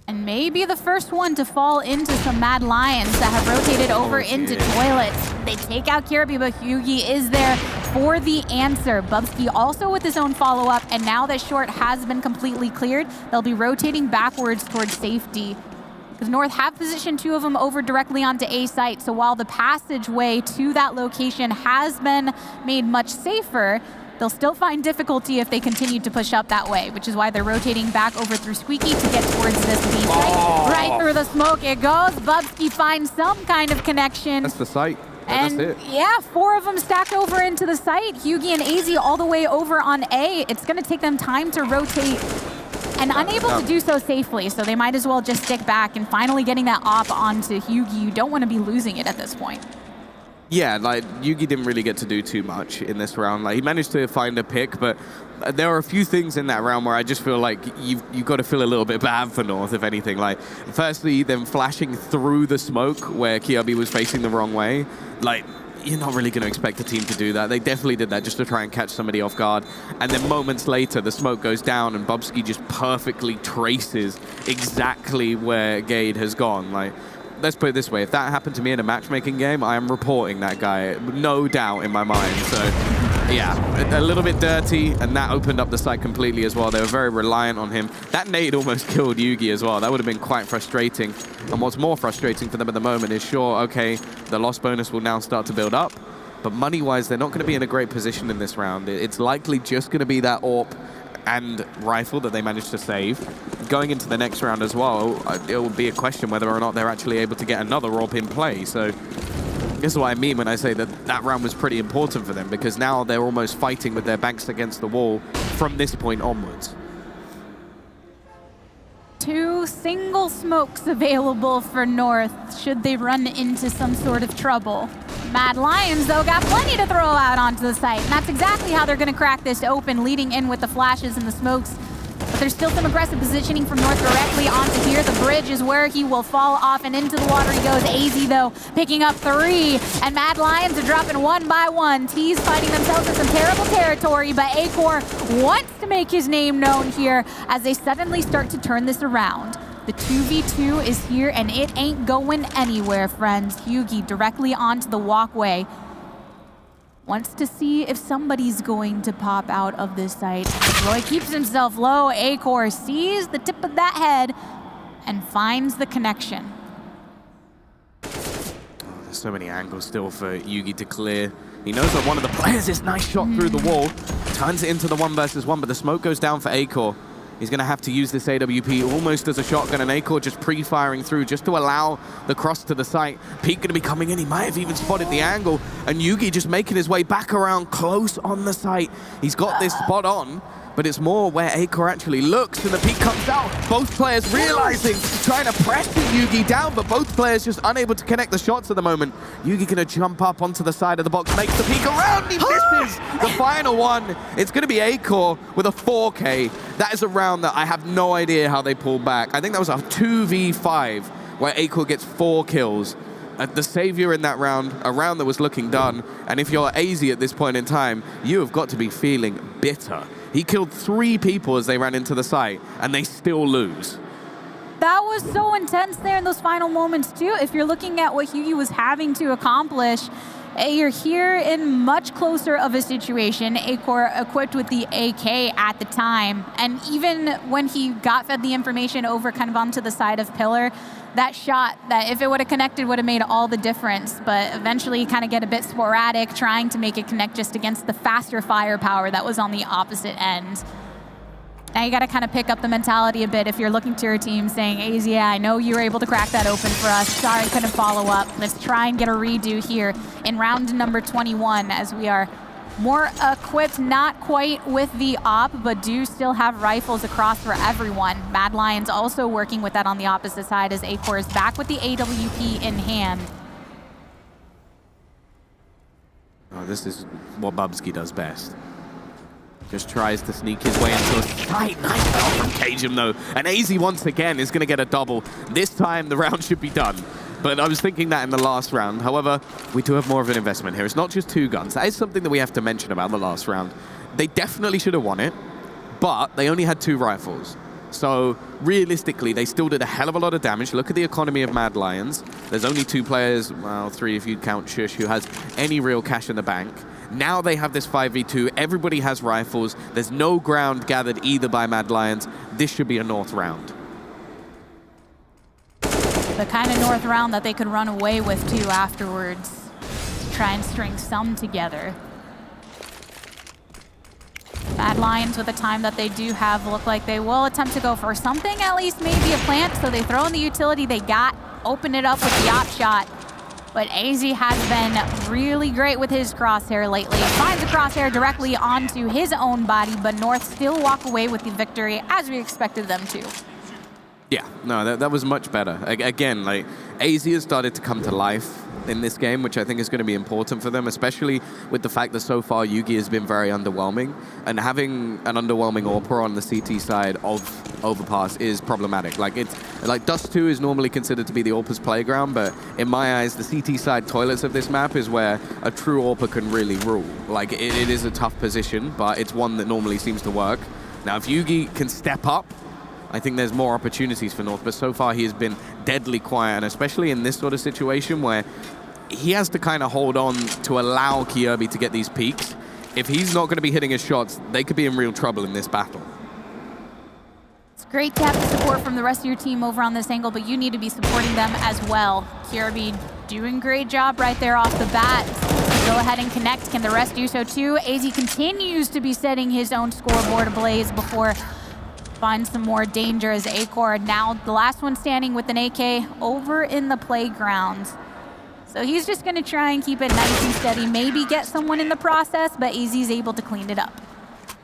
And maybe the first one to fall into some Mad Lions that have rotated over into toilets. They take out Kirby, but Hughie is there for the answer. Bubsky also with his own follow-up, and now that short has been completely cleared, they'll be rotating backwards towards safety. Because North have positioned 2 of them over directly onto A site, so while the passageway to that location has been made much safer, they'll still find difficulty if they continue to push up that way, which is why they're rotating back over through Squeaky to get towards this B site. Right through the smoke it goes. Bubsky finds some kind of connection. That's the site. And that's it. yeah, 4 of them stacked over into the site. Hughie and AZ all the way over on A. It's going to take them time to rotate and unable to do so safely, so they might as well just stick back and finally getting that op onto Hughie. You don't want to be losing it at this point. Yeah, like, Yugi didn't really get to do too much in this round. Like, he managed to find a pick, but there are a few things in that round where I just feel like you've got to feel a little bit bad for North, if anything. Like, firstly, them flashing through the smoke where Kiabi was facing the wrong way. Like, you're not really going to expect the team to do that. They definitely did that just to try and catch somebody off guard. And then moments later, the smoke goes down and Bubsky just perfectly traces exactly where Gade has gone. Like, let's put it this way, if that happened to me in a matchmaking game, I am reporting that guy, no doubt in my mind. So, yeah, a little bit dirty, and that opened up the site completely as well. They were very reliant on him. That nade almost killed Yugi as well. That would have been quite frustrating. And what's more frustrating for them at the moment is, sure, okay, the loss bonus will now start to build up, but money-wise, they're not going to be in a great position in this round. It's likely just going to be that AWP and rifle that they managed to save. Going into the next round as well, it will be a question whether or not they're actually able to get another AWP in play. So this is what I mean when I say that that round was pretty important for them, because now they're almost fighting with their backs against the wall from this point onwards. 2 single smokes available for North should they run into some sort of trouble. Mad Lions, though, got plenty to throw out onto the site, and that's exactly how they're going to crack this open, leading in with the flashes and the smokes. But there's still some aggressive positioning from North directly onto here. The bridge is where he will fall off, and into the water he goes. AZ, though, picking up 3, and Mad Lions are dropping 1 by 1. T's finding themselves in some terrible territory, but Acor wants to make his name known here as they suddenly start to turn this around. The 2v2 is here, and it ain't going anywhere, friends. Hughie directly onto the walkway. Wants to see if somebody's going to pop out of this site. Roy keeps himself low. Acor sees the tip of that head and finds the connection. There's so many angles still for Yugi to clear. He knows that one of the players is nice shot through the wall. Turns it into the 1 versus 1, but the smoke goes down for Acor. He's going to have to use this AWP almost as a shotgun, and Acor just pre-firing through just to allow the cross to the site. Peak going to be coming in. He might have even spotted the angle, and Yugi just making his way back around close on the site. He's got this spot on, but it's more where Acor actually looks, and the peak comes out. Both players realizing, trying to pressure Yugi down, but both players just unable to connect the shots at the moment. Yugi going to jump up onto the side of the box, makes the peek around, he misses the final one. It's going to be Acor with a 4K. That is a round that I have no idea how they pulled back. I think that was a 2v5 where Acor gets 4 kills. The savior in that round, a round that was looking done. And if you're AZ at this point in time, you have got to be feeling bitter. He killed 3 people as they ran into the site, and they still lose. That was so intense there in those final moments, too. If you're looking at what Hughie was having to accomplish, you're here in much closer of a situation. Acor equipped with the AK at the time. And even when he got fed the information over kind of onto the side of Pillar, that shot, that if it would have connected, would have made all the difference. But eventually kind of get a bit sporadic, trying to make it connect just against the faster firepower that was on the opposite end. Now you got to kind of pick up the mentality a bit if you're looking to your team saying, AZ, yeah, I know you were able to crack that open for us. Sorry, couldn't follow up. Let's try and get a redo here in round number 21 as we are more equipped, not quite with the op, but do still have rifles across for everyone. Mad Lions also working with that on the opposite side as Acor is back with the AWP in hand. Oh, this is what Bubsky does best. Just tries to sneak his way into a slight nice shot from Cajun though. And AZ once again is going to get a double. This time the round should be done. But I was thinking that in the last round. However, we do have more of an investment here. It's not just 2 guns. That is something that we have to mention about the last round. They definitely should have won it, but they only had 2 rifles. So realistically, they still did a hell of a lot of damage. Look at the economy of Mad Lions. There's only 2 players, well, 3 if you count Shush, who has any real cash in the bank. Now they have this 5v2. Everybody has rifles. There's no ground gathered either by Mad Lions. This should be a North round. The kind of North round that they could run away with, too, afterwards. Try and string some together. Mad Lions, with the time that they do have, look like they will attempt to go for something, at least maybe a plant. So they throw in the utility they got, open it up with the op shot. But AZ has been really great with his crosshair lately. Finds the crosshair directly onto his own body, but North still walk away with the victory, as we expected them to. Yeah, no, that was much better. Again, like, AZ has started to come to life in this game, which I think is going to be important for them, especially with the fact that so far Yugi has been very underwhelming, and having an underwhelming AWPer on the CT side of Overpass is problematic. Like, it's like Dust 2 is normally considered to be the AWPer's playground, but in my eyes, the CT side toilets of this map is where a true AWPer can really rule. Like, it is a tough position, but it's one that normally seems to work. Now, if Yugi can step up, I think there's more opportunities for North, but so far he has been deadly quiet, and especially in this sort of situation where he has to kind of hold on to allow Kirby to get these peaks. If he's not going to be hitting his shots, they could be in real trouble in this battle. It's great to have the support from the rest of your team over on this angle, but you need to be supporting them as well. Kirby doing a great job right there off the bat. Go ahead and connect. Can the rest do so too? AZ continues to be setting his own scoreboard ablaze before find some more danger as Acor, now the last one standing with an AK over in the playground. So he's just going to try and keep it nice and steady, maybe get someone in the process, but AZ's able to clean it up.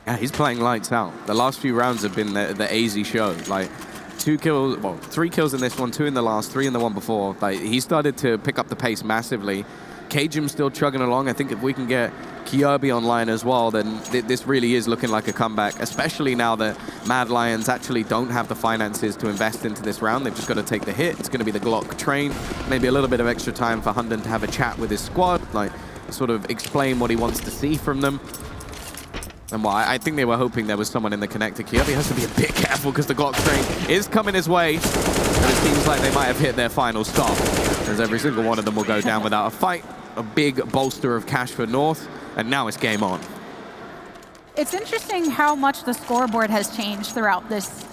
Yeah, he's playing lights out. The last few rounds have been the AZ show. Like, 2 kills, well, 3 kills in this one, 2 in the last, 3 in the one before. Like, he started to pick up the pace massively. Cajun's still chugging along. I think if we can get Kirby online as well, then this really is looking like a comeback, especially now that Mad Lions actually don't have the finances to invest into this round. They've just got to take the hit. It's going to be the Glock train. Maybe a little bit of extra time for Hunden to have a chat with his squad, like sort of explain what he wants to see from them. And well, I think they were hoping there was someone in the connector. Kirby has to be a bit careful because the Glock train is coming his way. And it seems like they might have hit their final stop, as every single one of them will go down without a fight. A big bolster of cash for North, and now it's game on. It's interesting how much the scoreboard has changed throughout this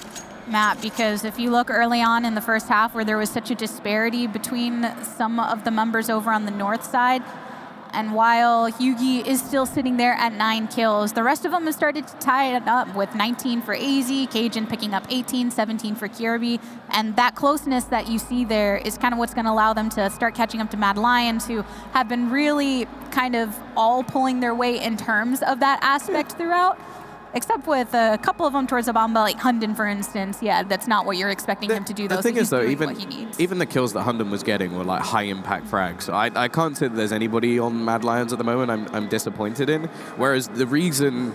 map, because if you look early on in the first half where there was such a disparity between some of the members over on the North side, and while Yugi is still sitting there at 9 kills, the rest of them have started to tie it up with 19 for AZ, Cajun picking up 18, 17 for Kirby, and that closeness that you see there is kind of what's going to allow them to start catching up to Mad Lions, who have been really kind of all pulling their weight in terms of that aspect throughout. Except with a couple of them towards the bomb, like Hunden, for instance. Yeah, that's not what you're expecting him to do, though. The thing is, though, even the kills that Hunden was getting were like high-impact frags. So I can't say that there's anybody on Mad Lions at the moment I'm disappointed in. Whereas the reason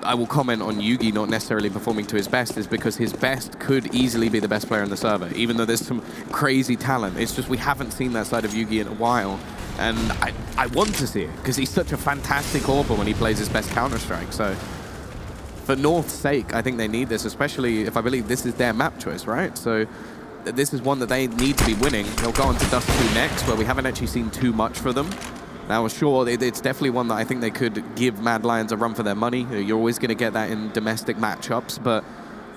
I will comment on Yugi not necessarily performing to his best is because his best could easily be the best player in the server, even though there's some crazy talent. It's just we haven't seen that side of Yugi in a while. And I want to see it, because he's such a fantastic AWPer when he plays his best Counter-Strike. So for North's sake, I think they need this, especially if I believe this is their map choice, right? So this is one that they need to be winning. They'll go on to Dust 2 next, where we haven't actually seen too much for them. Now, sure, it's definitely one that I think they could give Mad Lions a run for their money. You're always going to get that in domestic matchups, but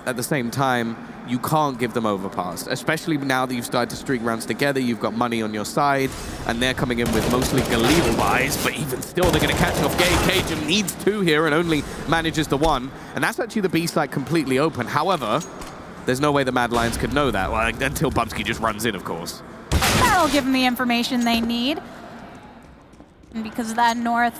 at the same time, you can't give them Overpass, especially now that you've started to streak rounds together. You've got money on your side, and they're coming in with mostly Galil buys, but even still, they're going to catch off Cajun needs 2 here and only manages the 1, and that's actually the B site completely open. However, there's no way the Mad Lions could know that, well, until Bubsky just runs in, of course. That'll give them the information they need. And because of that, North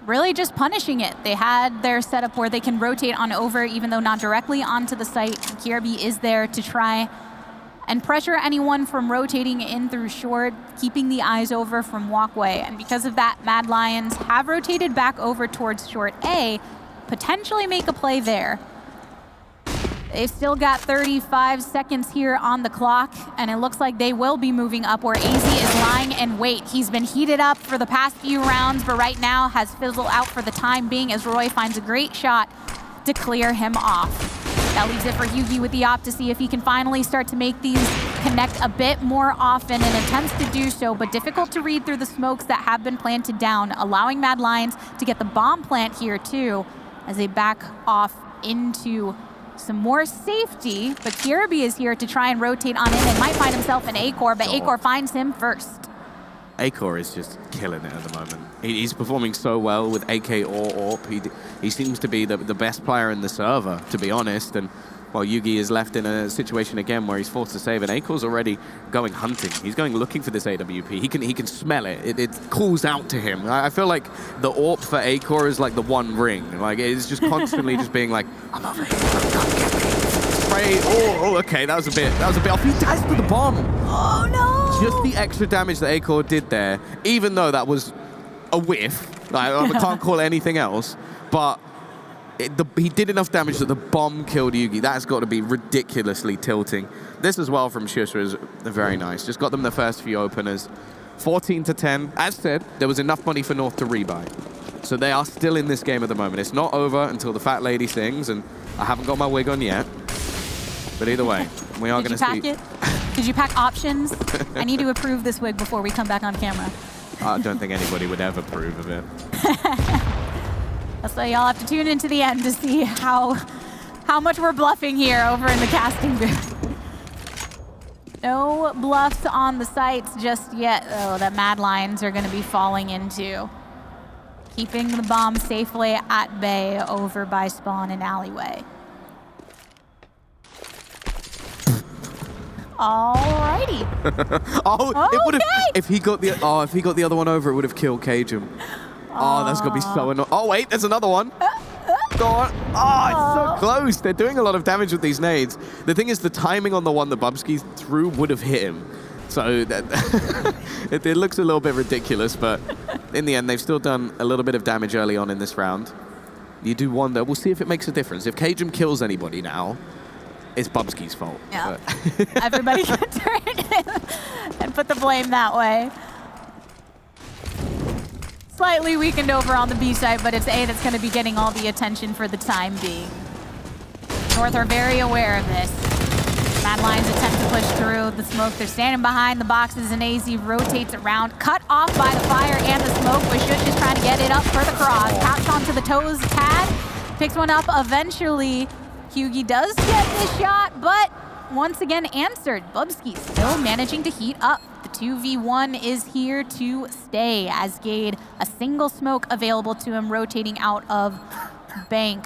really just punishing it. They had their setup where they can rotate on over, even though not directly onto the site. Kirby is there to try and pressure anyone from rotating in through short, keeping the eyes over from walkway. And because of that, Mad Lions have rotated back over towards short A, potentially make a play there. They've still got 35 seconds here on the clock, and it looks like they will be moving up where AZ is lying in wait. He's been heated up for the past few rounds, but right now has fizzled out for the time being as Roy finds a great shot to clear him off. That leaves it for Hugie with the op to see if he can finally start to make these connect a bit more often and attempts to do so, but difficult to read through the smokes that have been planted down, allowing Mad Lions to get the bomb plant here too as they back off into some more safety, but Kirby is here to try and rotate on in and might find himself an Acor, but Acor finds him first. Acor is just killing it at the moment. He's performing so well with AK or AWP. He seems to be the best player in the server, to be honest. And while Yugi is left in a situation again where he's forced to save, and Akor's already going hunting. He's going looking for this AWP. He can smell it. It calls out to him. I feel like the AWP for Acor is like the one ring. Like it's just constantly just being like, I'm over here. Come get me. Spray. Oh, okay. That was a bit off. He dies for the bomb. Oh no! Just the extra damage that Acor did there, even though that was a whiff. Like, I can't call it anything else, but he did enough damage that the bomb killed Yugi. That's got to be ridiculously tilting. This as well from Shusha is very nice. Just got them the first few openers. 14-10. As said, there was enough money for North to rebuy. So they are still in this game at the moment. It's not over until the fat lady sings, and I haven't got my wig on yet. But either way, we are going to see. Did you pack it? Did you pack options? I need to approve this wig before we come back on camera. I don't think anybody would ever approve of it. That's why y'all have to tune into the end to see how much we're bluffing here over in the casting booth. No bluffs on the sites just yet, though, that Mad Lions are going to be falling into. Keeping the bomb safely at bay over by spawn and alleyway. Alrighty. It would have if he got the other one over, it would have killed Cajun. Oh, that's gonna be so annoying. Oh wait, there's another one. Go on. Oh, it's so close. They're doing a lot of damage with these nades. The thing is, the timing on the one that Bubsky threw would have hit him. So that it looks a little bit ridiculous, but in the end, they've still done a little bit of damage early on in this round. You do wonder. We'll see if it makes a difference. If Cajun kills anybody now, it's Bubsky's fault. Yeah. Everybody can turn and put the blame that way. Slightly weakened over on the B side, but it's A that's going to be getting all the attention for the time being. North are very aware of this. Mad Lions attempt to push through the smoke. They're standing behind the boxes, and AZ rotates around, cut off by the fire and the smoke, with Shush just trying to get it up for the cross. Taps onto the toes, Tad picks one up eventually. Hugie does get this shot, but once again answered. Bubsky still managing to heat up. The 2v1 is here to stay as Gade, a single smoke available to him, rotating out of bank.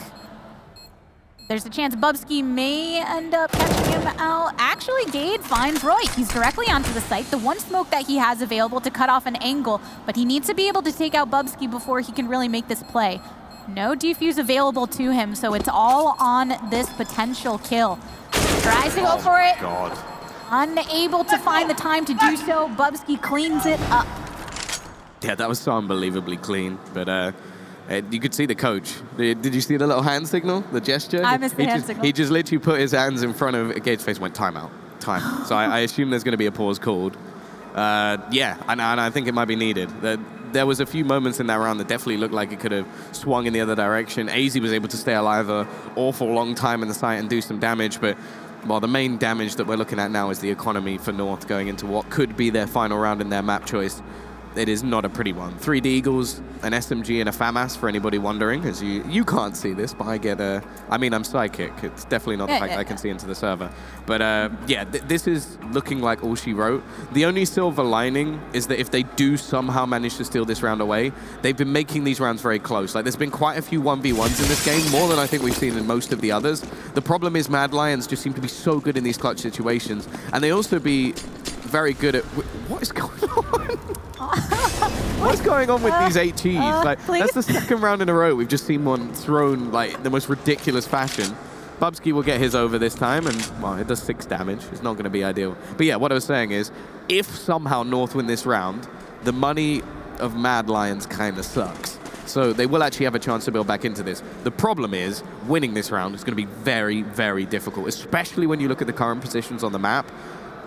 There's a chance Bubsky may end up catching him out. Actually, Gade finds Roy. He's directly onto the site. The one smoke that he has available to cut off an angle, but he needs to be able to take out Bubsky before he can really make this play. No defuse available to him, so it's all on this potential kill. Tries to go for it. God. Unable to find the time to do so. Bubsky cleans it up. Yeah, that was so unbelievably clean. But you could see the coach. Did you see the little hand signal, the gesture? I missed the hand signal. He just literally put his hands in front of Gade's face and went, timeout, time. So I assume there's going to be a pause called. Yeah, and I think it might be needed. There was a few moments in that round that definitely looked like it could have swung in the other direction. AZ was able to stay alive an awful long time in the site and do some damage, but well, the main damage that we're looking at now is the economy for North going into what could be their final round in their map choice. It is not a pretty one. 3D Eagles, an SMG, and a FAMAS, for anybody wondering, as you can't see this, but I get I mean, I'm psychic. It's definitely not the fact that I can see into the server. But yeah, this is looking like all she wrote. The only silver lining is that if they do somehow manage to steal this round away, they've been making these rounds very close. Like, there's been quite a few 1v1s in this game, more than I think we've seen in most of the others. The problem is Mad Lions just seem to be so good in these clutch situations, and they also be very good at... What is going on? What's going on with these HEs? Like, that's the second round in a row we've just seen one thrown like the most ridiculous fashion. Bubsky will get his over this time, and well, it does 6 damage. It's not going to be ideal. But yeah, what I was saying is, if somehow North win this round, the money of Mad Lions kind of sucks. So they will actually have a chance to build back into this. The problem is, winning this round is going to be very, very difficult, especially when you look at the current positions on the map.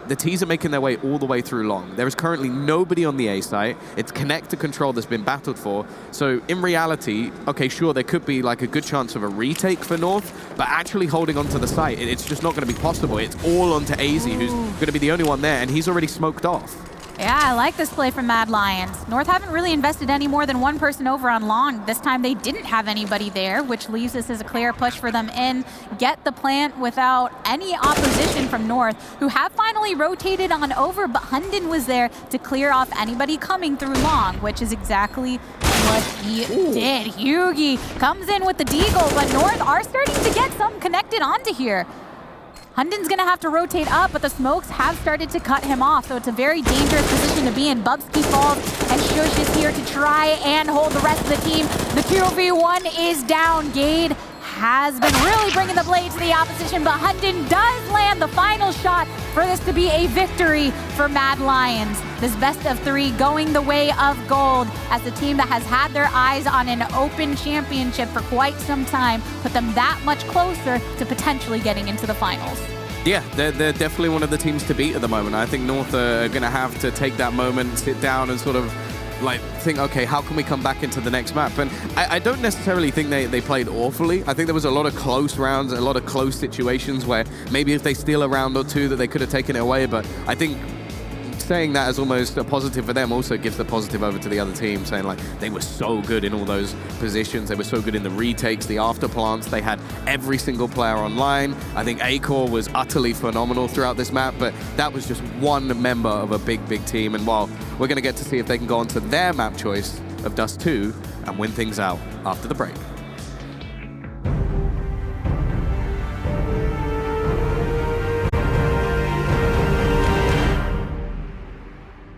The T's are making their way all the way through long. There is currently nobody on the A site. It's connect to control that's been battled for. So in reality, okay, sure, there could be like a good chance of a retake for North, but actually holding onto the site, it's just not going to be possible. It's all onto AZ, who's going to be the only one there, and he's already smoked off. Yeah, I like this play from Mad Lions. North haven't really invested any more than one person over on long. This time they didn't have anybody there, which leaves this as a clear push for them in. Get the plant without any opposition from North, who have finally rotated on over, but Hunden was there to clear off anybody coming through long, which is exactly what he did. Hugi comes in with the deagle, but North are starting to get some connected onto here. Hunden's gonna have to rotate up, but the smokes have started to cut him off, so it's a very dangerous position to be in. Bubsky falls, and Shush is here to try and hold the rest of the team. The QV1 is down. Gade has been really bringing the blade to the opposition, but Hunden does land the final shot for this to be a victory for Mad Lions. This best of 3 going the way of gold, as the team that has had their eyes on an open championship for quite some time put them that much closer to potentially getting into the finals. Yeah, they're definitely one of the teams to beat at the moment. I think North are going to have to take that moment, sit down and sort of like think, okay, how can we come back into the next map? And I don't necessarily think they played awfully. I think there was a lot of close rounds, a lot of close situations where maybe if they steal a round or two that they could have taken it away. But I think saying that as almost a positive for them also gives the positive over to the other team, saying like they were so good in all those positions. They were so good in the retakes, the after plants. They had every single player online. I think Acor was utterly phenomenal throughout this map, but that was just one member of a big, big team. And while we're going to get to see if they can go on to their map choice of Dust 2 and win things out after the break.